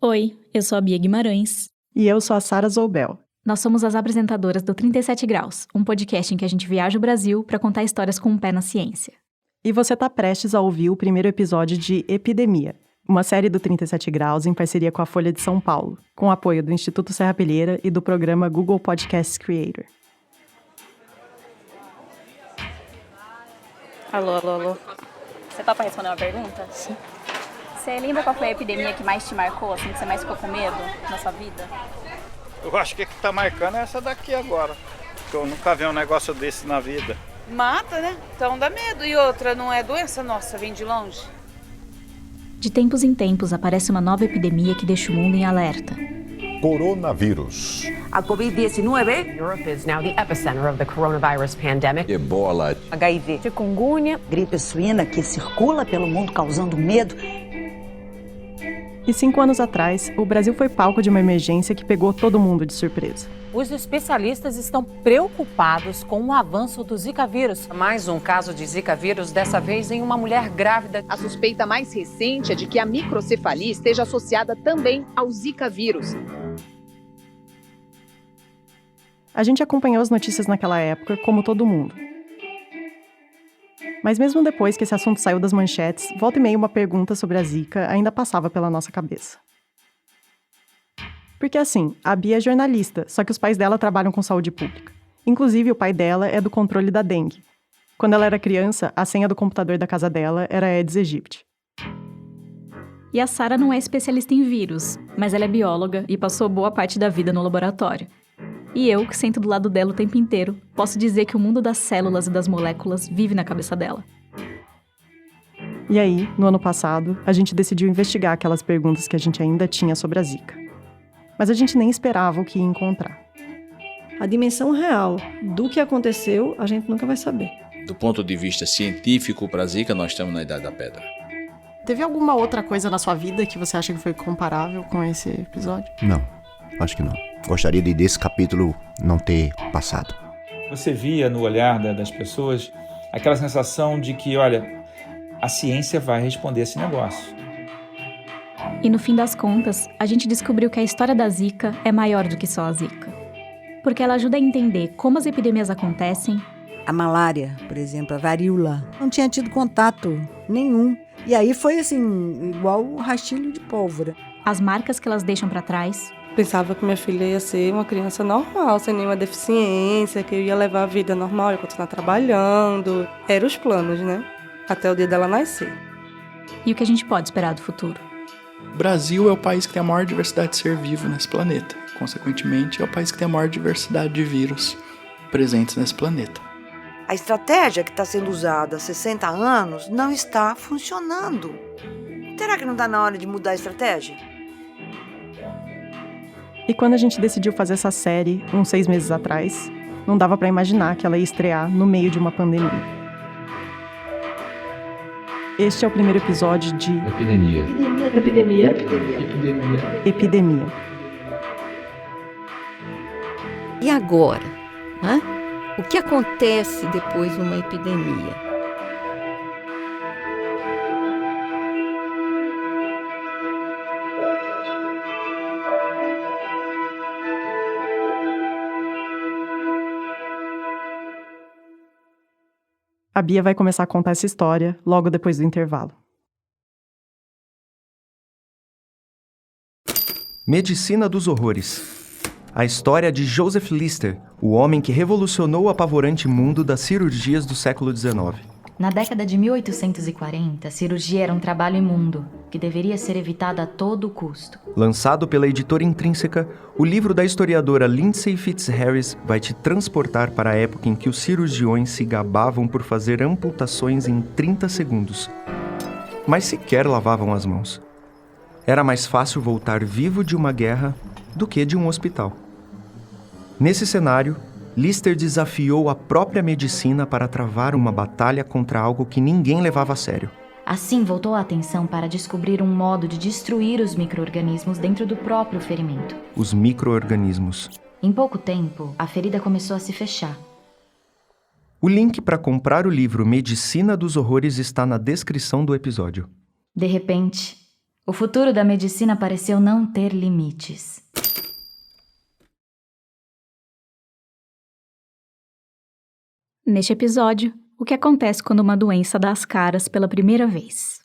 Oi, eu sou a Bia Guimarães. E eu sou a Sara Zoubel. Nós somos as apresentadoras do 37 Graus, um podcast em que a gente viaja o Brasil para contar histórias com um pé na ciência. E você está prestes a ouvir o primeiro episódio de Epidemia, uma série do 37 Graus em parceria com a Folha de São Paulo, com o apoio do Instituto Serra Pilheira e do programa Google Podcast Creator. Alô. Você topa responder uma pergunta? Sim. Você lembra qual foi a epidemia que mais te marcou, assim, que você mais ficou com medo na sua vida? Eu acho que tá marcando é essa daqui agora. Porque eu nunca vi um negócio desse na vida. Mata, né? Então dá medo. E outra, não é doença nossa, vem de longe. De tempos em tempos aparece uma nova epidemia que deixa o mundo em alerta. Coronavírus. A Covid-19. Europe is now the epicenter of the coronavirus pandemic. Ebola. HIV. Chikungunya. Gripe suína que circula pelo mundo causando medo. E 5 anos atrás, o Brasil foi palco de uma emergência que pegou todo mundo de surpresa. Os especialistas estão preocupados com o avanço do Zika vírus. Mais um caso de Zika vírus, dessa vez em uma mulher grávida. A suspeita mais recente é de que a microcefalia esteja associada também ao Zika vírus. A gente acompanhou as notícias naquela época, como todo mundo. Mas mesmo depois que esse assunto saiu das manchetes, volta e meia uma pergunta sobre a Zika ainda passava pela nossa cabeça. Porque assim, a Bia é jornalista, só que os pais dela trabalham com saúde pública. Inclusive, o pai dela é do controle da dengue. Quando ela era criança, a senha do computador da casa dela era Aedes aegypti. E a Sara não é especialista em vírus, mas ela é bióloga e passou boa parte da vida no laboratório. E eu, que sento do lado dela o tempo inteiro, posso dizer que o mundo das células e das moléculas vive na cabeça dela. E aí, no ano passado, a gente decidiu investigar aquelas perguntas que a gente ainda tinha sobre a Zika. Mas a gente nem esperava o que ia encontrar. A dimensão real do que aconteceu, a gente nunca vai saber. Do ponto de vista científico, para a Zika, nós estamos na Idade da Pedra. Teve alguma outra coisa na sua vida que você acha que foi comparável com esse episódio? Não, acho que não. Gostaria de desse capítulo não ter passado. Você via no olhar das pessoas aquela sensação de que, olha, a ciência vai responder esse negócio. E no fim das contas, a gente descobriu que a história da Zika é maior do que só a Zika. Porque ela ajuda a entender como as epidemias acontecem. A malária, por exemplo, a varíola, não tinha tido contato nenhum. E aí foi assim, igual um rastilho de pólvora. As marcas que elas deixam pra trás. Pensava que minha filha ia ser uma criança normal, sem nenhuma deficiência, que eu ia levar a vida normal, ia continuar trabalhando. Eram os planos, né? Até o dia dela nascer. E o que a gente pode esperar do futuro? O Brasil é o país que tem a maior diversidade de ser vivo nesse planeta. Consequentemente, é o país que tem a maior diversidade de vírus presentes nesse planeta. A estratégia que está sendo usada há 60 anos não está funcionando. Será que não está na hora de mudar a estratégia? E quando a gente decidiu fazer essa série, uns 6 meses atrás, não dava pra imaginar que ela ia estrear no meio de uma pandemia. Este é o primeiro episódio de Epidemia. E agora? Né? O que acontece depois de uma epidemia? A Bia vai começar a contar essa história logo depois do intervalo. Medicina dos Horrores. A história de Joseph Lister, o homem que revolucionou o apavorante mundo das cirurgias do século XIX. Na década de 1840, a cirurgia era um trabalho imundo, que deveria ser evitado a todo custo. Lançado pela editora Intrínseca, o livro da historiadora Lindsay Fitzharris vai te transportar para a época em que os cirurgiões se gabavam por fazer amputações em 30 segundos. Mas sequer lavavam as mãos. Era mais fácil voltar vivo de uma guerra do que de um hospital. Nesse cenário, Lister desafiou a própria medicina para travar uma batalha contra algo que ninguém levava a sério. Assim, voltou a atenção para descobrir um modo de destruir os micro-organismos dentro do próprio ferimento. Os micro-organismos. Em pouco tempo, a ferida começou a se fechar. O link para comprar o livro Medicina dos Horrores está na descrição do episódio. De repente, O futuro da medicina pareceu não ter limites. Neste episódio, o que acontece quando uma doença dá as caras pela primeira vez?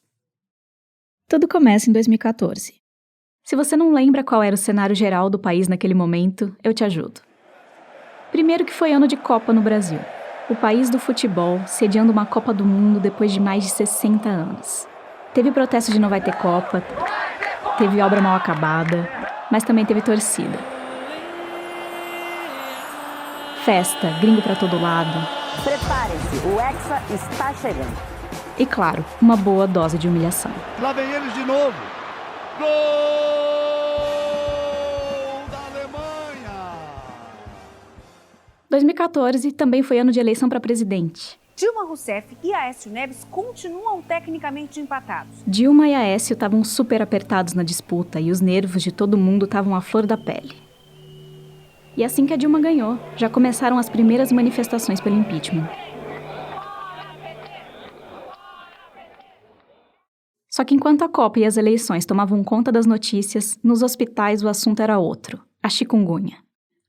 Tudo começa em 2014. Se você não lembra qual era o cenário geral do país naquele momento, eu te ajudo. Primeiro que foi ano de Copa no Brasil. O país do futebol sediando uma Copa do Mundo depois de mais de 60 anos. Teve protesto de não vai ter Copa, teve obra mal acabada, mas também teve torcida. Festa, gringo pra todo lado. Prepare-se, o Hexa está chegando. E claro, uma boa dose de humilhação. Lá vem eles de novo. Gol da Alemanha! 2014 também foi ano de eleição para presidente. Dilma Rousseff e Aécio Neves continuam tecnicamente empatados. Dilma e Aécio estavam super apertados na disputa e os nervos de todo mundo estavam à flor da pele. E assim que a Dilma ganhou, já começaram as primeiras manifestações pelo impeachment. Só que enquanto a Copa e as eleições tomavam conta das notícias, nos hospitais o assunto era outro, a chikungunya.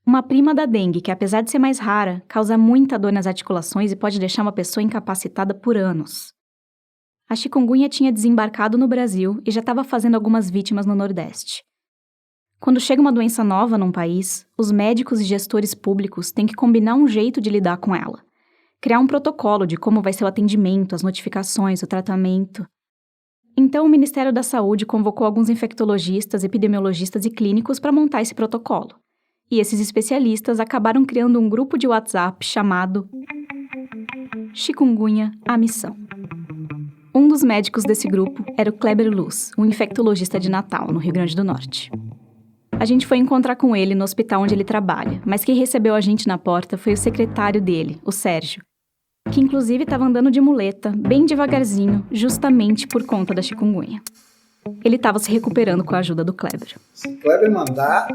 Uma prima da dengue que, apesar de ser mais rara, causa muita dor nas articulações e pode deixar uma pessoa incapacitada por anos. A chikungunya tinha desembarcado no Brasil e já estava fazendo algumas vítimas no Nordeste. Quando chega uma doença nova num país, os médicos e gestores públicos têm que combinar um jeito de lidar com ela. Criar um protocolo de como vai ser o atendimento, as notificações, o tratamento. Então, o Ministério da Saúde convocou alguns infectologistas, epidemiologistas e clínicos para montar esse protocolo. E esses especialistas acabaram criando um grupo de WhatsApp chamado Chikungunya, a Missão. Um dos médicos desse grupo era o Kleber Luz, um infectologista de Natal, no Rio Grande do Norte. A gente foi encontrar com ele no hospital onde ele trabalha, mas quem recebeu a gente na porta foi o secretário dele, o Sérgio, que inclusive estava andando de muleta, bem devagarzinho, justamente por conta da chikungunya. Ele estava se recuperando com a ajuda do Kleber. Se o Kleber mandar,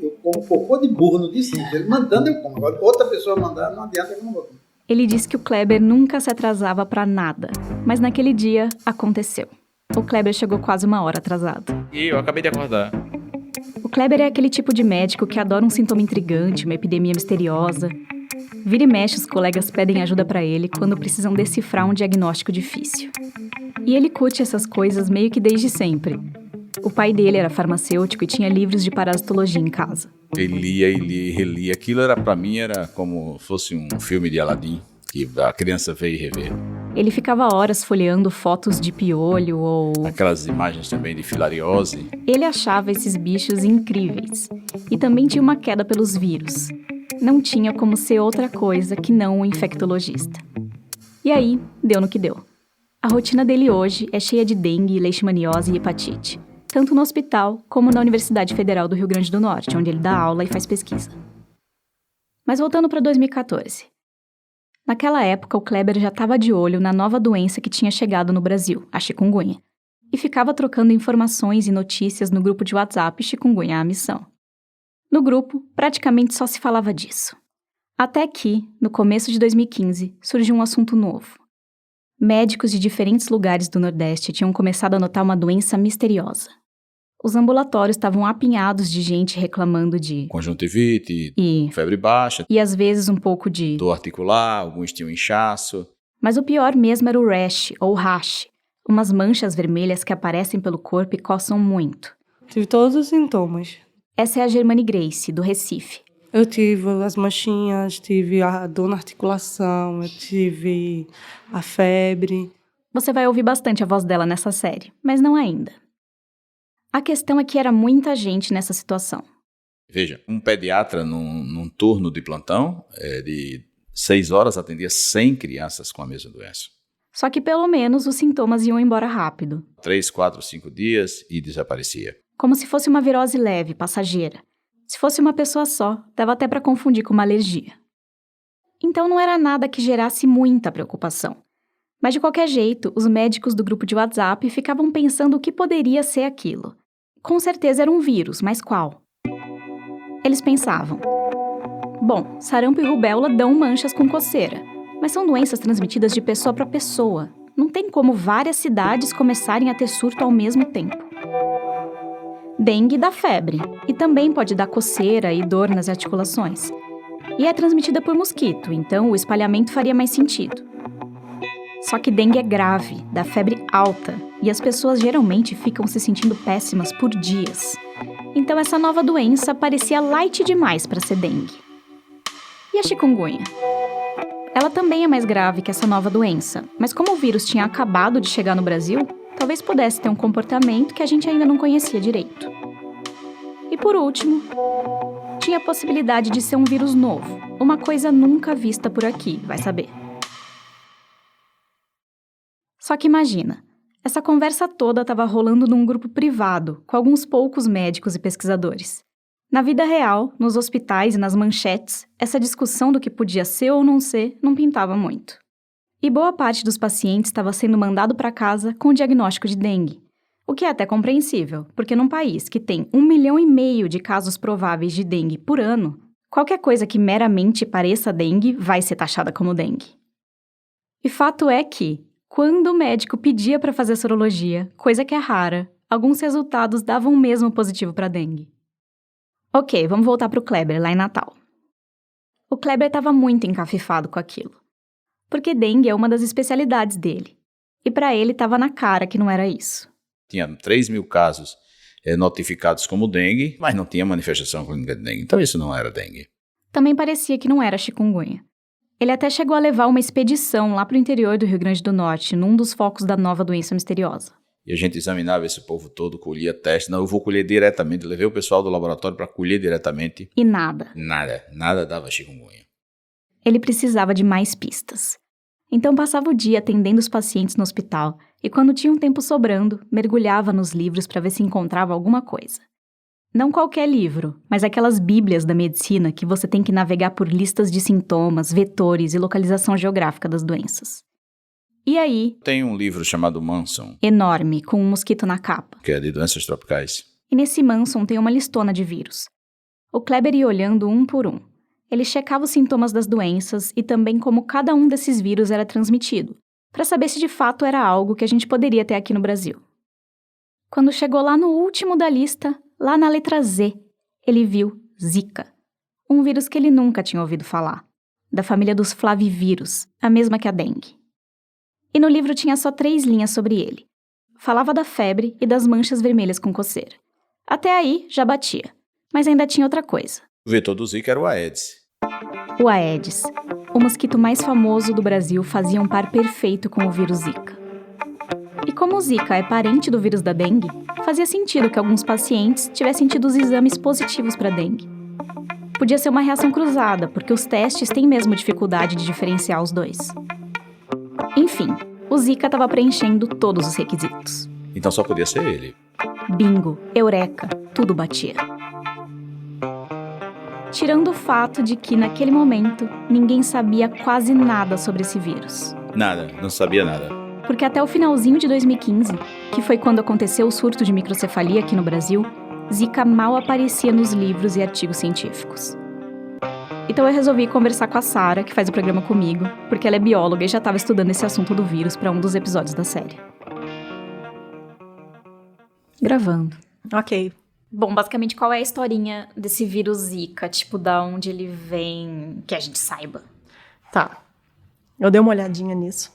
eu como cocô de burro no dia seguinte. Ele mandando, eu como. Agora, outra pessoa mandar, não adianta, eu não vou comer. Ele disse que o Kleber nunca se atrasava para nada, mas naquele dia aconteceu. O Kleber chegou quase 1 hora atrasado. E eu acabei de acordar. O Kleber é aquele tipo de médico que adora um sintoma intrigante, uma epidemia misteriosa. Vira e mexe, os colegas pedem ajuda pra ele quando precisam decifrar um diagnóstico difícil. E ele curte essas coisas meio que desde sempre. O pai dele era farmacêutico e tinha livros de parasitologia em casa. Ele lia e relia. Aquilo pra mim era como fosse um filme de Aladdin, que a criança veio rever. Ele ficava horas folheando fotos de piolho ou... aquelas imagens também de filariose. Ele achava esses bichos incríveis. E também tinha uma queda pelos vírus. Não tinha como ser outra coisa que não um infectologista. E aí, deu no que deu. A rotina dele hoje é cheia de dengue, leishmaniose e hepatite. Tanto no hospital, como na Universidade Federal do Rio Grande do Norte, onde ele dá aula e faz pesquisa. Mas voltando para 2014. Naquela época, o Kleber já estava de olho na nova doença que tinha chegado no Brasil, a chikungunya, e ficava trocando informações e notícias no grupo de WhatsApp Chikungunya, a Missão. No grupo, praticamente só se falava disso. Até que, no começo de 2015, surgiu um assunto novo. Médicos de diferentes lugares do Nordeste tinham começado a notar uma doença misteriosa. Os ambulatórios estavam apinhados de gente reclamando de conjuntivite, febre baixa e às vezes um pouco de dor articular, alguns tinham inchaço. Mas o pior mesmo era o rash, ou rash, umas manchas vermelhas que aparecem pelo corpo e coçam muito. Tive todos os sintomas. Essa é a Germane Grace, do Recife. Eu tive as manchinhas, tive a dor na articulação, eu tive a febre. Você vai ouvir bastante a voz dela nessa série, mas não ainda. A questão é que era muita gente nessa situação. Veja, um pediatra num turno de plantão de 6 horas atendia 100 crianças com a mesma doença. Só que pelo menos os sintomas iam embora rápido. 3, 4, 5 dias e desaparecia. Como se fosse uma virose leve, passageira. Se fosse uma pessoa só, dava até para confundir com uma alergia. Então não era nada que gerasse muita preocupação. Mas de qualquer jeito, os médicos do grupo de WhatsApp ficavam pensando o que poderia ser aquilo. Com certeza era um vírus, mas qual? Eles pensavam: bom, sarampo e rubéola dão manchas com coceira, mas são doenças transmitidas de pessoa para pessoa. Não tem como várias cidades começarem a ter surto ao mesmo tempo. Dengue dá febre e também pode dar coceira e dor nas articulações. E é transmitida por mosquito, então o espalhamento faria mais sentido. Só que dengue é grave, dá febre alta e as pessoas geralmente ficam se sentindo péssimas por dias. Então essa nova doença parecia light demais para ser dengue. E a chikungunya? Ela também é mais grave que essa nova doença, mas como o vírus tinha acabado de chegar no Brasil, talvez pudesse ter um comportamento que a gente ainda não conhecia direito. E por último, tinha a possibilidade de ser um vírus novo, uma coisa nunca vista por aqui, vai saber. Só que imagina, essa conversa toda estava rolando num grupo privado, com alguns poucos médicos e pesquisadores. Na vida real, nos hospitais e nas manchetes, essa discussão do que podia ser ou não ser não pintava muito. E boa parte dos pacientes estava sendo mandado para casa com o diagnóstico de dengue. O que é até compreensível, porque num país que tem 1,5 milhão de casos prováveis de dengue por ano, qualquer coisa que meramente pareça dengue vai ser taxada como dengue. E fato é que, quando o médico pedia para fazer sorologia, coisa que é rara, alguns resultados davam mesmo positivo para dengue. Ok, vamos voltar para o Kleber, lá em Natal. O Kleber estava muito encafifado com aquilo. Porque dengue é uma das especialidades dele. E para ele estava na cara que não era isso. Tinha 3.000 casos notificados como dengue, mas não tinha manifestação clínica de dengue. Então isso não era dengue. Também parecia que não era chikungunya. Ele até chegou a levar uma expedição lá para o interior do Rio Grande do Norte, num dos focos da nova doença misteriosa. E a gente examinava esse povo todo, colhia teste. Não, eu vou colher diretamente. Levei o pessoal do laboratório para colher diretamente. E nada. Nada dava chikungunya. Ele precisava de mais pistas. Então passava o dia atendendo os pacientes no hospital e quando tinha um tempo sobrando, mergulhava nos livros para ver se encontrava alguma coisa. Não qualquer livro, mas aquelas bíblias da medicina que você tem que navegar por listas de sintomas, vetores e localização geográfica das doenças. E aí... Tem um livro chamado Manson. Enorme, com um mosquito na capa. Que é de doenças tropicais. E nesse Manson tem uma listona de vírus. O Kleber ia olhando um por um. Ele checava os sintomas das doenças e também como cada um desses vírus era transmitido, para saber se de fato era algo que a gente poderia ter aqui no Brasil. Quando chegou lá no último da lista, lá na letra Z, ele viu Zika, um vírus que ele nunca tinha ouvido falar, da família dos flavivírus, a mesma que a dengue. E no livro tinha só 3 linhas sobre ele. Falava da febre e das manchas vermelhas com coceira. Até aí, já batia. Mas ainda tinha outra coisa. O vetor do Zika era o Aedes. O Aedes, o mosquito mais famoso do Brasil, fazia um par perfeito com o vírus Zika. E como o Zika é parente do vírus da dengue, fazia sentido que alguns pacientes tivessem tido os exames positivos para dengue. Podia ser uma reação cruzada, porque os testes têm mesmo dificuldade de diferenciar os dois. Enfim, o Zika estava preenchendo todos os requisitos. Então só podia ser ele. Bingo, eureka, tudo batia. Tirando o fato de que, naquele momento, ninguém sabia quase nada sobre esse vírus. Nada, não sabia nada. Porque até o finalzinho de 2015, que foi quando aconteceu o surto de microcefalia aqui no Brasil, Zika mal aparecia nos livros e artigos científicos. Então eu resolvi conversar com a Sara, que faz o programa comigo, porque ela é bióloga e já estava estudando esse assunto do vírus para um dos episódios da série. Gravando. Ok. Bom, basicamente, qual é a historinha desse vírus Zika? Tipo, da onde ele vem, que a gente saiba. Tá. Eu dei uma olhadinha nisso.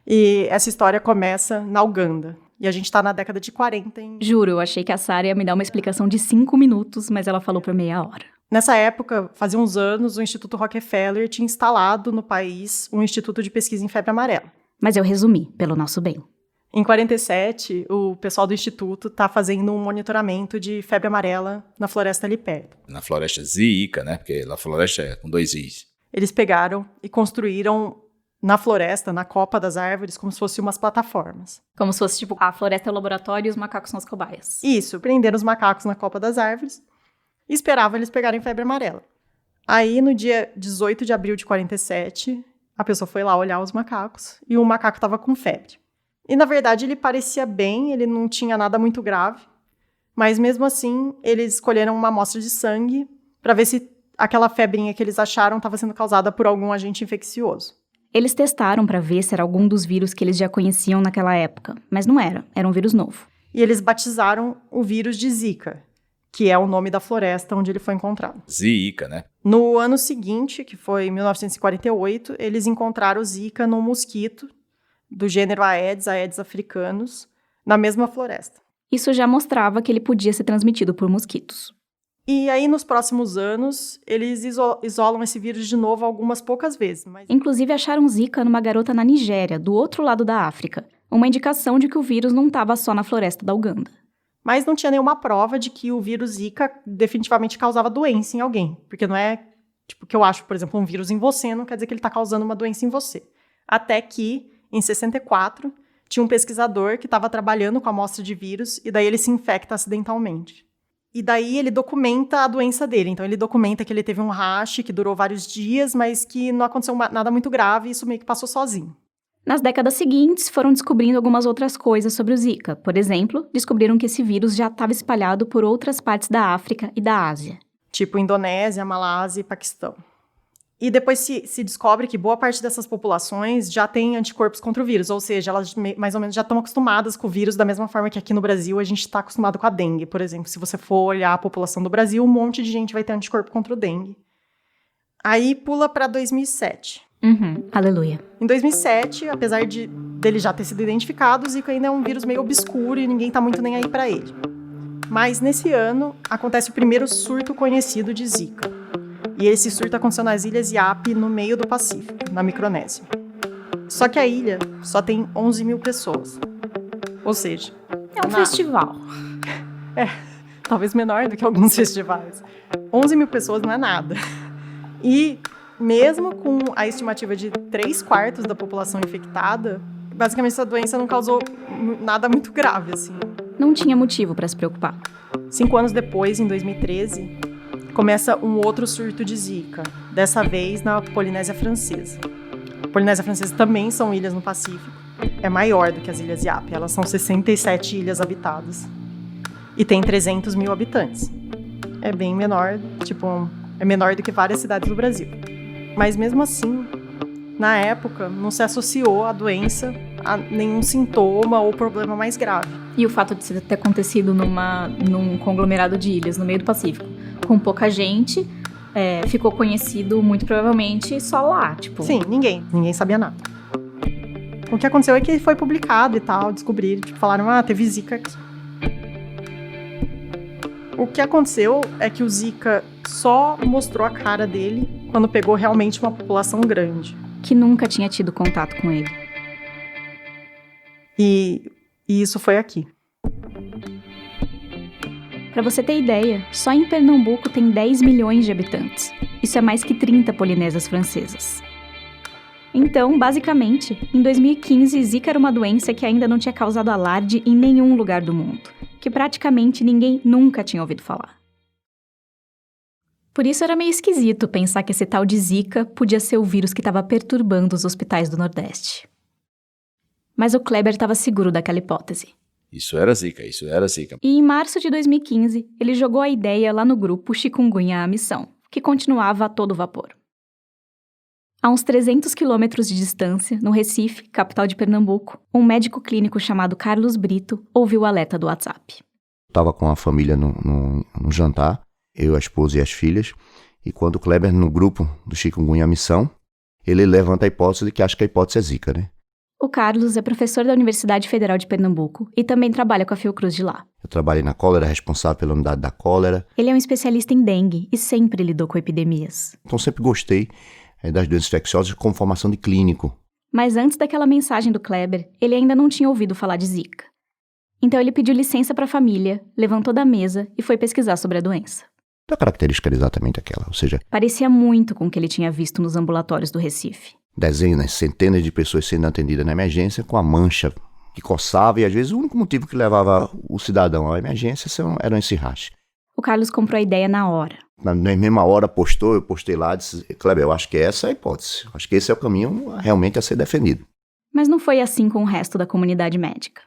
E essa história começa na Uganda. E a gente tá na década de 40, hein? Juro, eu achei que a Sara ia me dar uma explicação de 5 minutos, mas ela falou por meia hora. Nessa época, fazia uns anos, o Instituto Rockefeller tinha instalado no país um instituto de pesquisa em febre amarela. Mas eu resumi, pelo nosso bem. Em 47, o pessoal do Instituto está fazendo um monitoramento de febre amarela na floresta ali perto. Na floresta Zika, né? Porque a floresta é com 2 Is. Eles pegaram e construíram na floresta, na copa das árvores, como se fossem umas plataformas. Como se fosse, tipo, a floresta é o laboratório e os macacos são as cobaias. Isso, prenderam os macacos na copa das árvores e esperavam eles pegarem febre amarela. Aí, no dia 18 de abril de 47, a pessoa foi lá olhar os macacos e o macaco estava com febre. E, na verdade, ele parecia bem, ele não tinha nada muito grave, mas, mesmo assim, eles escolheram uma amostra de sangue para ver se aquela febrinha que eles acharam estava sendo causada por algum agente infeccioso. Eles testaram para ver se era algum dos vírus que eles já conheciam naquela época, mas não era um vírus novo. e eles batizaram o vírus de Zika, que é o nome da floresta onde ele foi encontrado. Zika, né? No ano seguinte, que foi 1948, eles encontraram o Zika num mosquito do gênero Aedes africanos, na mesma floresta. Isso já mostrava que ele podia ser transmitido por mosquitos. E aí, nos próximos anos, eles isolam esse vírus de novo algumas poucas vezes. Inclusive, acharam Zika numa garota na Nigéria, do outro lado da África. Uma indicação de que o vírus não estava só na floresta da Uganda. Mas não tinha nenhuma prova de que o vírus Zika definitivamente causava doença em alguém. Porque não é, tipo, que eu acho, por exemplo, um vírus em você, não quer dizer que ele está causando uma doença em você. Até que, em 64, tinha um pesquisador que estava trabalhando com a amostra de vírus e daí ele se infecta acidentalmente. E daí ele documenta a doença dele. Então ele documenta que ele teve um rash que durou vários dias, mas que não aconteceu nada muito grave e isso meio que passou sozinho. Nas décadas seguintes, foram descobrindo algumas outras coisas sobre o Zika. Por exemplo, descobriram que esse vírus já estava espalhado por outras partes da África e da Ásia. Tipo Indonésia, Malásia e Paquistão. E depois se descobre que boa parte dessas populações já tem anticorpos contra o vírus, ou seja, elas mais ou menos já estão acostumadas com o vírus da mesma forma que aqui no Brasil a gente está acostumado com a dengue, por exemplo. Se você for olhar a população do Brasil, um monte de gente vai ter anticorpo contra o dengue. Aí pula para 2007. Aleluia. Em 2007, apesar dele já ter sido identificado, o Zika ainda é um vírus meio obscuro e ninguém tá muito nem aí para ele. Mas nesse ano, acontece o primeiro surto conhecido de Zika. E esse surto aconteceu nas ilhas Yap, no meio do Pacífico, na Micronésia. Só que a ilha só tem 11 mil pessoas. Ou seja... É um festival. Talvez menor do que alguns festivais. 11 mil pessoas não é nada. E mesmo com a estimativa de 3/4 da população infectada, basicamente essa doença não causou nada muito grave, assim. Não tinha motivo para se preocupar. 5 anos depois, em 2013... começa um outro surto de Zika, dessa vez na Polinésia Francesa. A Polinésia Francesa também são ilhas no Pacífico. É maior do que as ilhas Yap, elas são 67 ilhas habitadas. E tem 300 mil habitantes. É bem menor, é menor do que várias cidades do Brasil. Mas mesmo assim, na época, não se associou a doença a nenhum sintoma ou problema mais grave. E o fato de ter acontecido num conglomerado de ilhas no meio do Pacífico, com pouca gente, ficou conhecido muito provavelmente só lá, tipo... Sim, ninguém sabia nada. O que aconteceu é que foi publicado e tal, descobriram, falaram, teve Zika aqui. O que aconteceu é que o Zika só mostrou a cara dele quando pegou realmente uma população grande. Que nunca tinha tido contato com ele. E isso foi aqui. Para você ter ideia, só em Pernambuco tem 10 milhões de habitantes. Isso é mais que 30 polinésias francesas. Então, basicamente, em 2015, Zika era uma doença que ainda não tinha causado alarde em nenhum lugar do mundo, que praticamente ninguém nunca tinha ouvido falar. Por isso era meio esquisito pensar que esse tal de Zika podia ser o vírus que estava perturbando os hospitais do Nordeste. Mas o Kleber estava seguro daquela hipótese. Isso era Zika. E em março de 2015, ele jogou a ideia lá no grupo Chikungunya à Missão, que continuava a todo vapor. A uns 300 quilômetros de distância, no Recife, capital de Pernambuco, um médico clínico chamado Carlos Brito ouviu o alerta do WhatsApp. Estava com a família no jantar, eu, a esposa e as filhas, e quando o Kleber, no grupo do Chikungunya à Missão, ele levanta a hipótese de que acha que a hipótese é Zika, né? O Carlos é professor da Universidade Federal de Pernambuco e também trabalha com a Fiocruz de lá. Eu trabalhei na cólera, responsável pela unidade da cólera. Ele é um especialista em dengue e sempre lidou com epidemias. Então sempre gostei das doenças infecciosas com formação de clínico. Mas antes daquela mensagem do Kleber, ele ainda não tinha ouvido falar de Zika. Então ele pediu licença para a família, levantou da mesa e foi pesquisar sobre a doença. A característica era exatamente aquela, ou seja... Parecia muito com o que ele tinha visto nos ambulatórios do Recife. Dezenas, centenas de pessoas sendo atendidas na emergência com a mancha que coçava e às vezes o único motivo que levava o cidadão à emergência eram esse rash. O Carlos comprou a ideia na hora. Na mesma hora eu postei lá, disse, Kleber, eu acho que essa é a hipótese, acho que esse é o caminho realmente a ser defendido. Mas não foi assim com o resto da comunidade médica.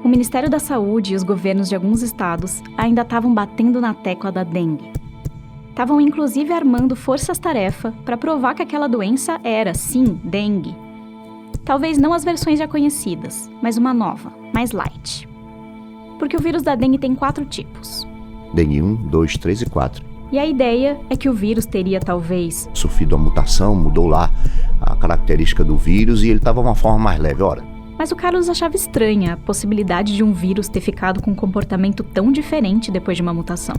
O Ministério da Saúde e os governos de alguns estados ainda estavam batendo na tecla da dengue. Estavam inclusive armando forças-tarefa para provar que aquela doença era, sim, dengue. Talvez não as versões já conhecidas, mas uma nova, mais light. Porque o vírus da dengue tem 4 tipos. Dengue 1, 2, 3 e 4. E a ideia é que o vírus teria, talvez, Sofrido uma mutação, mudou lá a característica do vírus e ele estava de uma forma mais leve. Ora, mas o Carlos achava estranha a possibilidade de um vírus ter ficado com um comportamento tão diferente depois de uma mutação.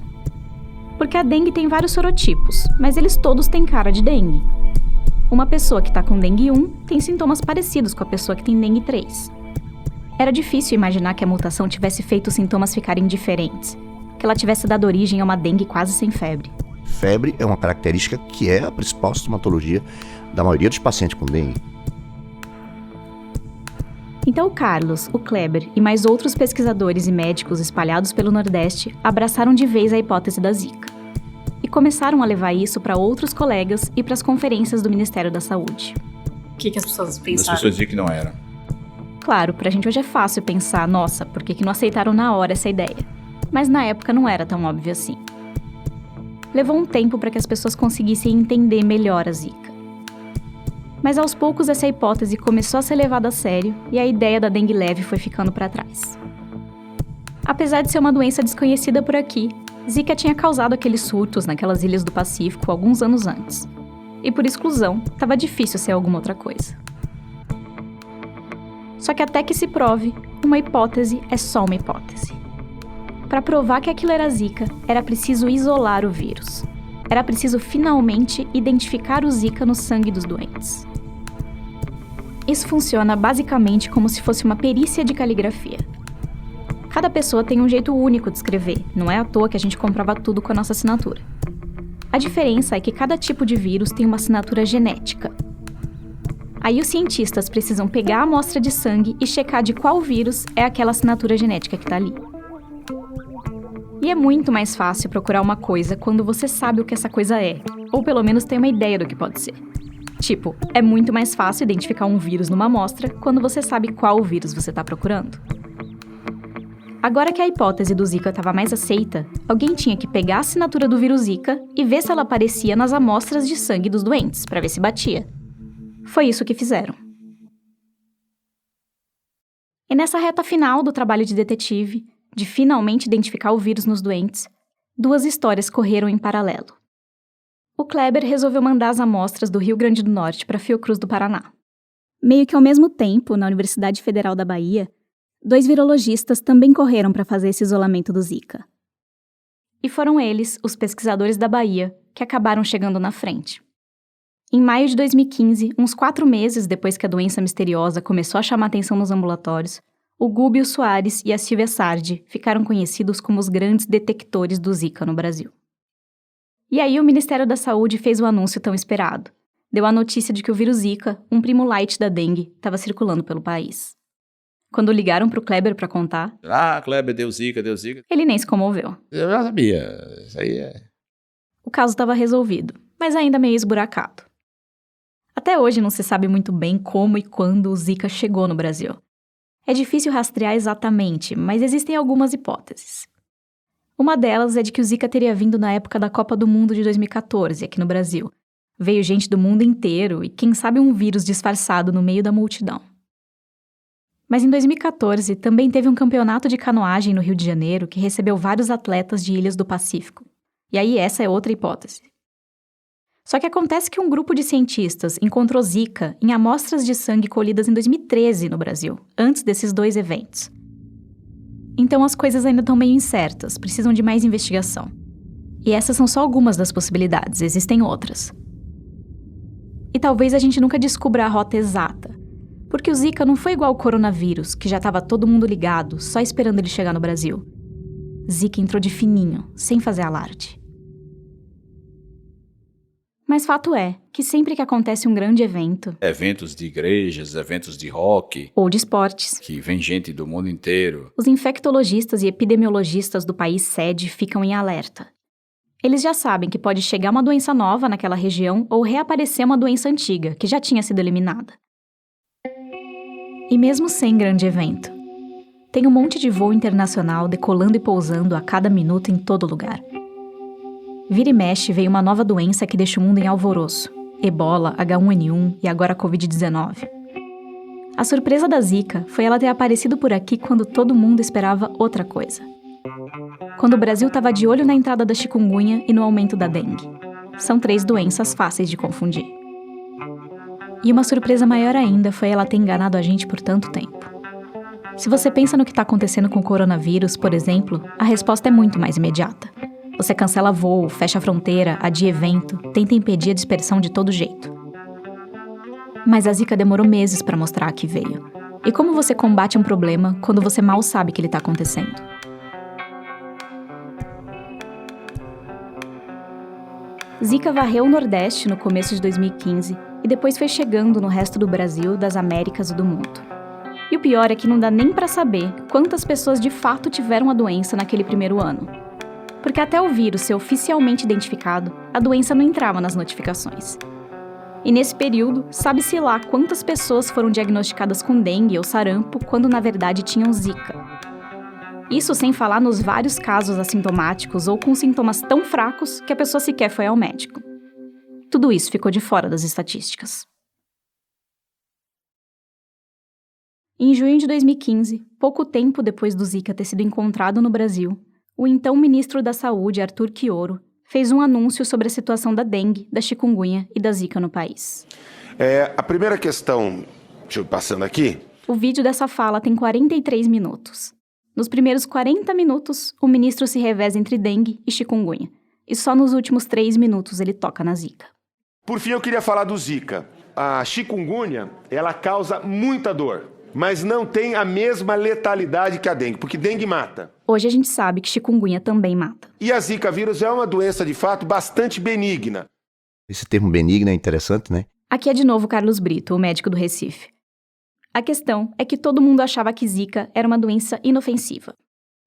Porque a dengue tem vários sorotipos, mas eles todos têm cara de dengue. Uma pessoa que está com dengue 1 tem sintomas parecidos com a pessoa que tem dengue 3. Era difícil imaginar que a mutação tivesse feito os sintomas ficarem diferentes, que ela tivesse dado origem a uma dengue quase sem febre. febre é uma característica que é a principal sintomatologia da maioria dos pacientes com dengue. Então o Carlos, o Kleber e mais outros pesquisadores e médicos espalhados pelo Nordeste abraçaram de vez a hipótese da Zika. E começaram a levar isso para outros colegas e para as conferências do Ministério da Saúde. O que as pessoas As pensaram? pessoas diziam que não era. Claro, pra gente hoje é fácil pensar, nossa, por que não aceitaram na hora essa ideia? Mas na época não era tão óbvio assim. Levou um tempo para que as pessoas conseguissem entender melhor a Zika. Mas aos poucos essa hipótese começou a ser levada a sério e a ideia da dengue leve foi ficando para trás. Apesar de ser uma doença desconhecida por aqui, Zika tinha causado aqueles surtos naquelas ilhas do Pacífico alguns anos antes. E por exclusão, estava difícil ser alguma outra coisa. Só que até que se prove, uma hipótese é só uma hipótese. Para provar que aquilo era Zika, era preciso isolar o vírus. Era preciso finalmente identificar o Zika no sangue dos doentes. Isso funciona basicamente como se fosse uma perícia de caligrafia. Cada pessoa tem um jeito único de escrever, não é à toa que a gente comprova tudo com a nossa assinatura. A diferença é que cada tipo de vírus tem uma assinatura genética. Aí os cientistas precisam pegar a amostra de sangue e checar de qual vírus é aquela assinatura genética que está ali. E é muito mais fácil procurar uma coisa quando você sabe o que essa coisa é, ou pelo menos tem uma ideia do que pode ser. Tipo, é muito mais fácil identificar um vírus numa amostra quando você sabe qual vírus você está procurando. Agora que a hipótese do Zika estava mais aceita, alguém tinha que pegar a assinatura do vírus Zika e ver se ela aparecia nas amostras de sangue dos doentes, para ver se batia. Foi isso que fizeram. E nessa reta final do trabalho de detetive, de finalmente identificar o vírus nos doentes, duas histórias correram em paralelo. O Kleber resolveu mandar as amostras do Rio Grande do Norte para Fiocruz do Paraná. Meio que ao mesmo tempo, na Universidade Federal da Bahia, 2 virologistas também correram para fazer esse isolamento do Zika. E foram eles, os pesquisadores da Bahia, que acabaram chegando na frente. Em maio de 2015, uns 4 meses depois que a doença misteriosa começou a chamar atenção nos ambulatórios, o Gúbio Soares e a Silvia Sardi ficaram conhecidos como os grandes detectores do Zika no Brasil. E aí o Ministério da Saúde fez o anúncio tão esperado. Deu a notícia de que o vírus Zika, um primo light da dengue, estava circulando pelo país. Quando ligaram pro Kleber para contar... Kleber, deu Zika. Ele nem se comoveu. Eu já sabia, isso aí é... O caso estava resolvido, mas ainda meio esburacado. Até hoje não se sabe muito bem como e quando o Zika chegou no Brasil. É difícil rastrear exatamente, mas existem algumas hipóteses. Uma delas é de que o Zika teria vindo na época da Copa do Mundo de 2014, aqui no Brasil. Veio gente do mundo inteiro e, quem sabe, um vírus disfarçado no meio da multidão. Mas em 2014, também teve um campeonato de canoagem no Rio de Janeiro que recebeu vários atletas de ilhas do Pacífico. E aí essa é outra hipótese. Só que acontece que um grupo de cientistas encontrou Zika em amostras de sangue colhidas em 2013 no Brasil, antes desses 2 eventos. Então as coisas ainda estão meio incertas, precisam de mais investigação. E essas são só algumas das possibilidades, existem outras. E talvez a gente nunca descubra a rota exata, porque o Zika não foi igual ao coronavírus, que já estava todo mundo ligado, só esperando ele chegar no Brasil. Zika entrou de fininho, sem fazer alarde. Mas fato é que sempre que acontece um grande evento... Eventos de igrejas, eventos de rock... Ou de esportes... Que vem gente do mundo inteiro. Os infectologistas e epidemiologistas do país sede ficam em alerta. Eles já sabem que pode chegar uma doença nova naquela região ou reaparecer uma doença antiga, que já tinha sido eliminada. E mesmo sem grande evento, tem um monte de voo internacional decolando e pousando a cada minuto em todo lugar. Vira e mexe veio uma nova doença que deixa o mundo em alvoroço. Ebola, H1N1 e agora a Covid-19. A surpresa da Zika foi ela ter aparecido por aqui quando todo mundo esperava outra coisa. Quando o Brasil estava de olho na entrada da chikungunya e no aumento da dengue. São 3 doenças fáceis de confundir. E uma surpresa maior ainda foi ela ter enganado a gente por tanto tempo. Se você pensa no que está acontecendo com o coronavírus, por exemplo, a resposta é muito mais imediata. Você cancela voo, fecha a fronteira, adia evento, tenta impedir a dispersão de todo jeito. Mas a Zika demorou meses para mostrar que veio. E como você combate um problema quando você mal sabe que ele está acontecendo? Zika varreu o Nordeste no começo de 2015 e depois foi chegando no resto do Brasil, das Américas e do mundo. E o pior é que não dá nem para saber quantas pessoas de fato tiveram a doença naquele primeiro ano. Porque até o vírus ser oficialmente identificado, a doença não entrava nas notificações. E nesse período, sabe-se lá quantas pessoas foram diagnosticadas com dengue ou sarampo quando na verdade tinham Zika. Isso sem falar nos vários casos assintomáticos ou com sintomas tão fracos que a pessoa sequer foi ao médico. Tudo isso ficou de fora das estatísticas. Em junho de 2015, pouco tempo depois do Zika ter sido encontrado no Brasil, o então ministro da Saúde, Arthur Quioro, fez um anúncio sobre a situação da dengue, da chikungunya e da Zika no país. A primeira questão, deixa eu ir passando aqui. O vídeo dessa fala tem 43 minutos. Nos primeiros 40 minutos, o ministro se reveza entre dengue e chikungunya. E só nos últimos 3 minutos ele toca na Zika. Por fim, eu queria falar do Zika. A chikungunya, ela causa muita dor, mas não tem a mesma letalidade que a dengue, porque dengue mata. Hoje a gente sabe que chikungunya também mata. E a Zika vírus é uma doença, de fato, bastante benigna. Esse termo benigna é interessante, né? Aqui é de novo Carlos Brito, o médico do Recife. A questão é que todo mundo achava que Zika era uma doença inofensiva.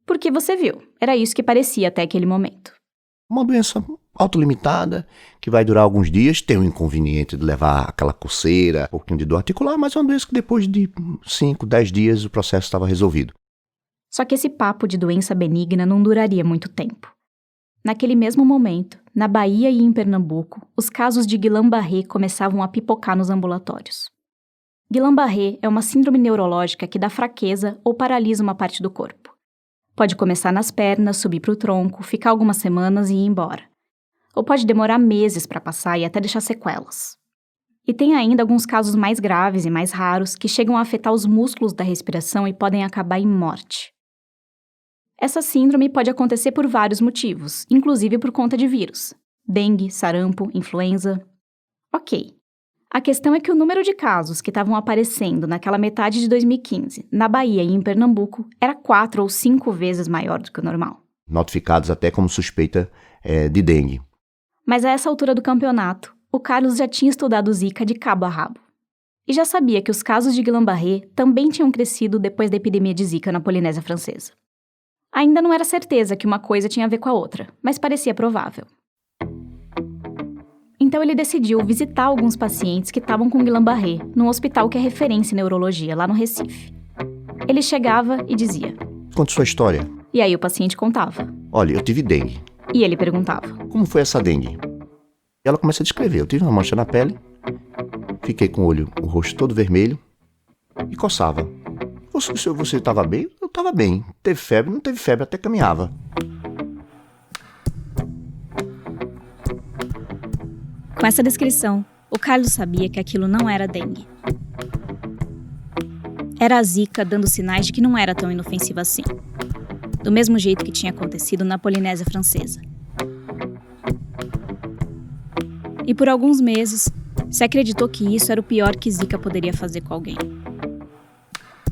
Porque você viu, era isso que parecia até aquele momento. Uma doença autolimitada, que vai durar alguns dias, tem o inconveniente de levar aquela coceira, um pouquinho de dor articular, mas é uma doença que depois de 5, 10 dias o processo estava resolvido. Só que esse papo de doença benigna não duraria muito tempo. Naquele mesmo momento, na Bahia e em Pernambuco, os casos de Guillain-Barré começavam a pipocar nos ambulatórios. Guillain-Barré é uma síndrome neurológica que dá fraqueza ou paralisa uma parte do corpo. Pode começar nas pernas, subir para o tronco, ficar algumas semanas e ir embora. Ou pode demorar meses para passar e até deixar sequelas. E tem ainda alguns casos mais graves e mais raros que chegam a afetar os músculos da respiração e podem acabar em morte. Essa síndrome pode acontecer por vários motivos, inclusive por conta de vírus. Dengue, sarampo, influenza. Ok. A questão é que o número de casos que estavam aparecendo naquela metade de 2015, na Bahia e em Pernambuco, era 4 ou 5 vezes maior do que o normal. Notificados até como suspeita de dengue. Mas a essa altura do campeonato, o Carlos já tinha estudado Zika de cabo a rabo. E já sabia que os casos de Guillain-Barré também tinham crescido depois da epidemia de Zika na Polinésia Francesa. Ainda não era certeza que uma coisa tinha a ver com a outra, mas parecia provável. Então ele decidiu visitar alguns pacientes que estavam com Guillain-Barré num hospital que é referência em neurologia, lá no Recife. Ele chegava e dizia: Conte sua história. E aí o paciente contava. Olha, eu tive dengue. E ele perguntava: Como foi essa dengue? E ela começa a descrever. Eu tive uma mancha na pele, fiquei com o rosto todo vermelho e coçava. Você estava bem? Eu estava bem. Teve febre? Não teve febre, até caminhava. Com essa descrição, o Carlos sabia que aquilo não era dengue. Era a Zika dando sinais de que não era tão inofensiva assim. Do mesmo jeito que tinha acontecido na Polinésia Francesa. E por alguns meses, se acreditou que isso era o pior que Zika poderia fazer com alguém.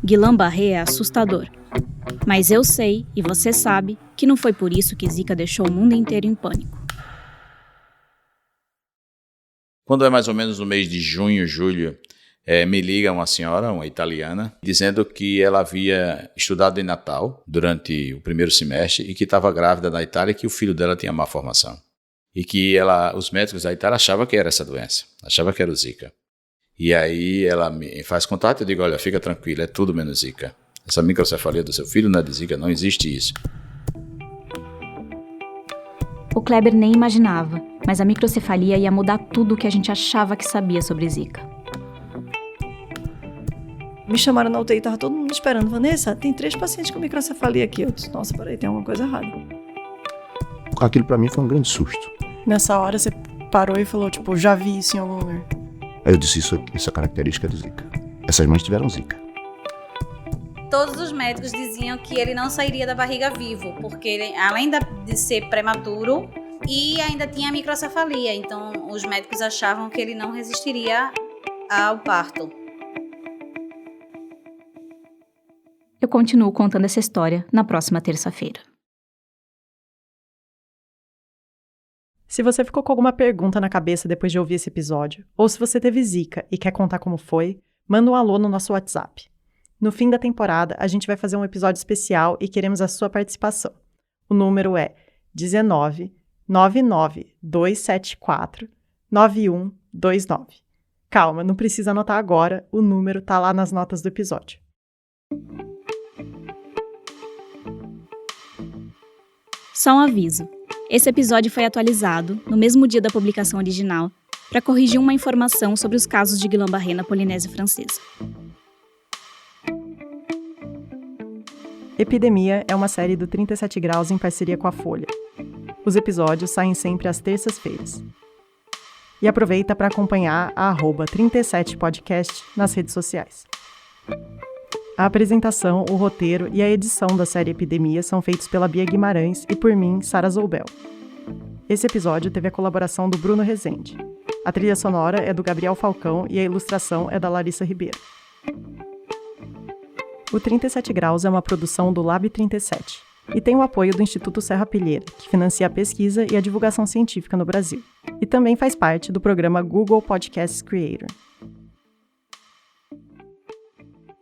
Guillain-Barré é assustador. Mas eu sei, e você sabe, que não foi por isso que Zika deixou o mundo inteiro em pânico. Quando é mais ou menos no mês de junho, julho, me liga uma senhora, uma italiana, dizendo que ela havia estudado em Natal durante o primeiro semestre e que estava grávida na Itália e que o filho dela tinha má formação. E que os médicos da Itália achavam que era essa doença, achavam que era o Zika. E aí ela me faz contato e eu digo: olha, fica tranquila, é tudo menos Zika. Essa microcefalia do seu filho não é de Zika, não existe isso. O Kleber nem imaginava, mas a microcefalia ia mudar tudo o que a gente achava que sabia sobre Zika. Me chamaram na UTI, tava todo mundo esperando. Vanessa, tem 3 pacientes com microcefalia aqui. Eu disse, nossa, peraí, tem alguma coisa errada. Aquilo pra mim foi um grande susto. Nessa hora você parou e falou, tipo, já vi isso em algum lugar. Aí eu disse, essa característica é do Zika. Essas mães tiveram Zika. Todos os médicos diziam que ele não sairia da barriga vivo, porque ele, além de ser prematuro, e ainda tinha microcefalia. Então, os médicos achavam que ele não resistiria ao parto. Eu continuo contando essa história na próxima terça-feira. Se você ficou com alguma pergunta na cabeça depois de ouvir esse episódio, ou se você teve Zika e quer contar como foi, manda um alô no nosso WhatsApp. No fim da temporada, a gente vai fazer um episódio especial e queremos a sua participação. O número é 19 99 274 9129. Calma, não precisa anotar agora, o número tá lá nas notas do episódio. Só um aviso. Esse episódio foi atualizado, no mesmo dia da publicação original, para corrigir uma informação sobre os casos de Guillain-Barré na Polinésia Francesa. Epidemia é uma série do 37 Graus em parceria com a Folha. Os episódios saem sempre às terças-feiras. E aproveita para acompanhar a @37podcast nas redes sociais. A apresentação, o roteiro e a edição da série Epidemia são feitos pela Bia Guimarães e por mim, Sara Zoubel. Esse episódio teve a colaboração do Bruno Rezende. A trilha sonora é do Gabriel Falcão e a ilustração é da Larissa Ribeiro. O 37 Graus é uma produção do Lab 37 e tem o apoio do Instituto Serra Pilheira, que financia a pesquisa e a divulgação científica no Brasil. E também faz parte do programa Google Podcasts Creator.